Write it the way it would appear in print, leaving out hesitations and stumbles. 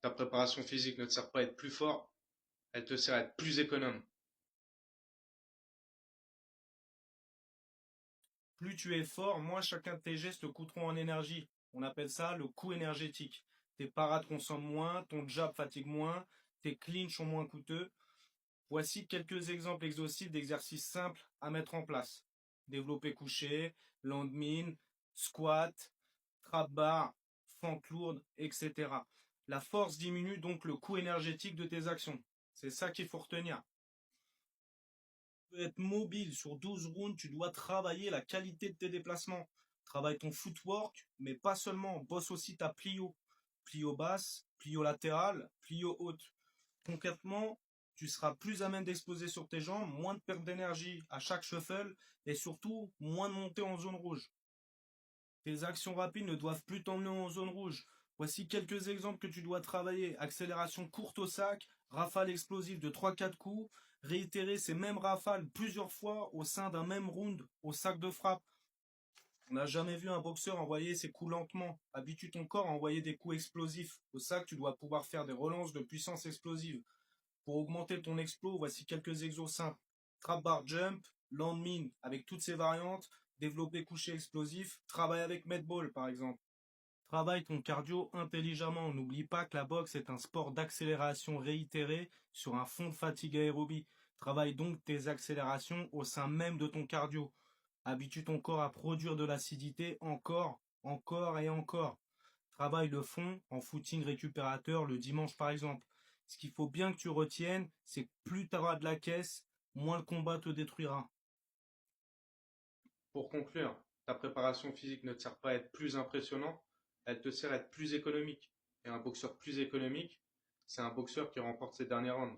Ta préparation physique ne te sert pas à être plus fort, elle te sert à être plus économe. Plus tu es fort, moins chacun de tes gestes coûteront en énergie. On appelle ça le coût énergétique. Tes parades consomment moins, ton jab fatigue moins, tes clinches sont moins coûteux. Voici quelques exemples exhaustifs d'exercices simples à mettre en place. Développé couché, landmine, squat, trap bar, fente lourde, etc. La force diminue donc le coût énergétique de tes actions. C'est ça qu'il faut retenir. Pour être mobile sur 12 rounds, tu dois travailler la qualité de tes déplacements. Travaille ton footwork, mais pas seulement. Bosse aussi ta plio. Plio basse, plio latérale, plio haute. Concrètement, tu seras plus à même d'exploser sur tes jambes, moins de perte d'énergie à chaque shuffle et surtout moins de montée en zone rouge. Tes actions rapides ne doivent plus t'emmener en zone rouge. Voici quelques exemples que tu dois travailler. Accélération courte au sac, rafale explosive de 3-4 coups, réitérer ces mêmes rafales plusieurs fois au sein d'un même round au sac de frappe. On n'a jamais vu un boxeur envoyer ses coups lentement. Habitue ton corps à envoyer des coups explosifs. Au sac, tu dois pouvoir faire des relances de puissance explosive. Pour augmenter ton explo, voici quelques exos simples. Trap bar jump, landmine avec toutes ses variantes, développer couché explosif, travail avec medball par exemple. Travaille ton cardio intelligemment. N'oublie pas que la boxe est un sport d'accélération réitérée sur un fond de fatigue aérobie. Travaille donc tes accélérations au sein même de ton cardio. Habitue ton corps à produire de l'acidité encore, encore et encore. Travaille le fond en footing récupérateur le dimanche par exemple. Ce qu'il faut bien que tu retiennes, c'est que plus tu auras de la caisse, moins le combat te détruira. Pour conclure, ta préparation physique ne te sert pas à être plus impressionnant, elle te sert à être plus économique. Et un boxeur plus économique, c'est un boxeur qui remporte ses derniers rounds.